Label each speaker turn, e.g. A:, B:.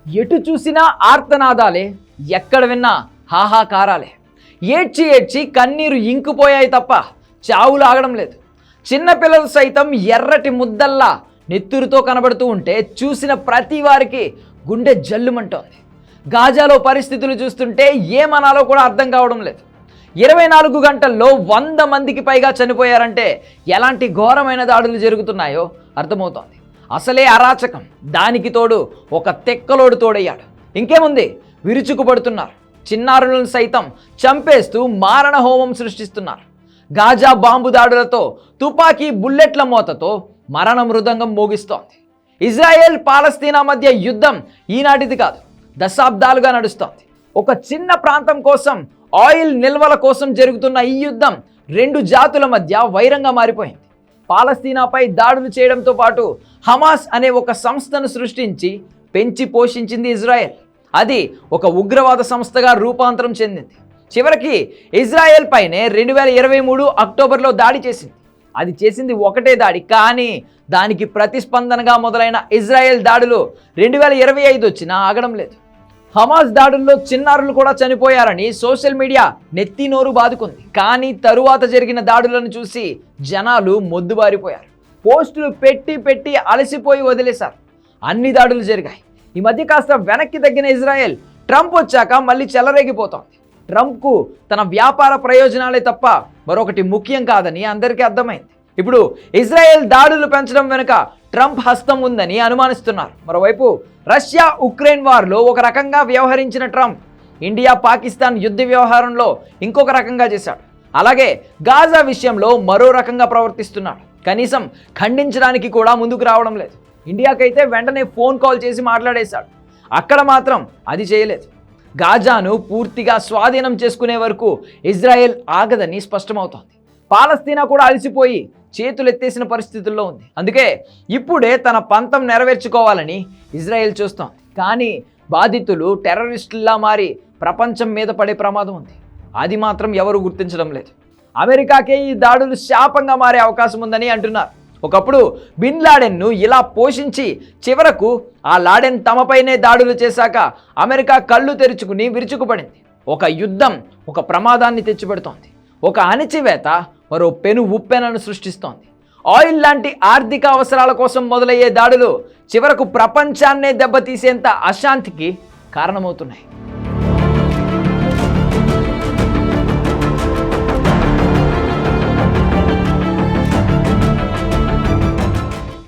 A: ఎటు చూసినా ఆర్తనాదాలే, ఎక్కడ విన్నా హాహాకారాలే. ఏడ్చి ఏడ్చి కన్నీరు ఇంకిపోయాయి తప్ప చావులు ఆగడం లేదు. చిన్నపిల్లలు సైతం ఎర్రటి ముద్దల్లా నెత్తురుతో కనబడుతూ ఉంటే చూసిన ప్రతి వారికి గుండె జల్లుమంటోంది. గాజాలో పరిస్థితులు చూస్తుంటే ఏమనాలో కూడా అర్థం కావడం లేదు. 24 గంటల్లో 100 మందికి పైగా చనిపోయారంటే ఎలాంటి ఘోరమైన దాడులు జరుగుతున్నాయో అర్థమవుతోంది. అసలే అరాచకం, దానికి తోడు ఒక తెక్కలోడు తోడయ్యాడు. ఇంకేముంది, విరుచుకుపడుతున్నారు. చిన్నారులను సైతం చంపేస్తూ మారణ హోమం సృష్టిస్తున్నారు. గాజా బాంబు దాడులతో, తుపాకీ బుల్లెట్ల మోతతో మరణ మృదంగం మోగిస్తోంది. ఇజ్రాయెల్ పాలస్తీనా మధ్య యుద్ధం ఈనాటిది కాదు, దశాబ్దాలుగా నడుస్తోంది. ఒక చిన్న ప్రాంతం కోసం, ఆయిల్ నిల్వల కోసం జరుగుతున్న ఈ యుద్ధం 2 జాతుల మధ్య వైరంగా మారిపోయింది. పాలస్తీనాపై దాడులు చేయడంతో పాటు హమాస్ అనే ఒక సంస్థను సృష్టించి పెంచి పోషించింది ఇజ్రాయెల్. అది ఒక ఉగ్రవాద సంస్థగా రూపాంతరం చెందింది. చివరికి ఇజ్రాయెల్ పైనే 2023 అక్టోబర్లో దాడి చేసింది. అది చేసింది ఒకటే దాడి, కానీ దానికి ప్రతిస్పందనగా మొదలైన ఇజ్రాయెల్ దాడులు 2025 వచ్చినా ఆగడం లేదు. హమాస్ దాడుల్లో చిన్నారులు కూడా చనిపోయారని సోషల్ మీడియా నెత్తి నోరు బాదుకుంది. కానీ తరువాత జరిగిన దాడులను చూసి జనాలు మొద్దుబారిపోయారు. పోస్టులు పెట్టి అలసిపోయి వదిలేశారు. అన్ని దాడులు జరిగాయి. ఈ మధ్య కాస్త వెనక్కి తగ్గిన ఇజ్రాయెల్ ట్రంప్ వచ్చాక మళ్ళీ చెలరేగిపోతోంది. ట్రంప్కు తన వ్యాపార ప్రయోజనాలే తప్ప మరొకటి ముఖ్యం కాదని అందరికీ అర్థమైంది. ఇప్పుడు ఇజ్రాయెల్ దాడులు పెంచడం వెనుక ట్రంప్ హస్తం ఉందని అనుమానిస్తున్నారు. మరోవైపు రష్యా ఉక్రెయిన్ వార్లో ఒక రకంగా వ్యవహరించిన ట్రంప్ ఇండియా పాకిస్తాన్ యుద్ధ వ్యవహారంలో ఇంకొక రకంగా చేశాడు. అలాగే గాజా విషయంలో మరో రకంగా ప్రవర్తిస్తున్నాడు. కనీసం ఖండించడానికి కూడా ముందుకు రావడం లేదు. ఇండియాకైతే వెంటనే ఫోన్ కాల్ చేసి మాట్లాడేశాడు. అక్కడ మాత్రం అది చేయలేదు. గాజాను పూర్తిగా స్వాధీనం చేసుకునే వరకు ఇజ్రాయెల్ ఆగదని స్పష్టమవుతోంది. పాలస్తీనా కూడా అలసిపోయి చేతులెత్తేసిన పరిస్థితుల్లో ఉంది. అందుకే ఇప్పుడే తన పంతం నెరవేర్చుకోవాలని ఇజ్రాయెల్ చూస్తోంది. కానీ బాధితులు టెర్రరిస్టుల్లా మారి ప్రపంచం మీద పడే ప్రమాదం ఉంది. అది మాత్రం ఎవరు గుర్తించడం లేదు. అమెరికాకే ఈ దాడులు శాపంగా మారే అవకాశం ఉందని అంటున్నారు. ఒకప్పుడు బిన్ లాడెన్ను ఇలా పోషించి చివరకు ఆ లాడెన్ తమపైనే దాడులు చేశాక అమెరికా కళ్ళు తెరుచుకుని విరుచుకుపడింది. ఒక యుద్ధం ఒక ప్రమాదాన్ని తెచ్చిపెడుతోంది. ఒక అణిచివేత మరో పెను ఉప్పెనను సృష్టిస్తోంది. ఆయిల్ లాంటి ఆర్థిక అవసరాల కోసం మొదలయ్యే దాడులు చివరకు ప్రపంచాన్నే దెబ్బతీసేంత అశాంతికి కారణమవుతున్నాయి.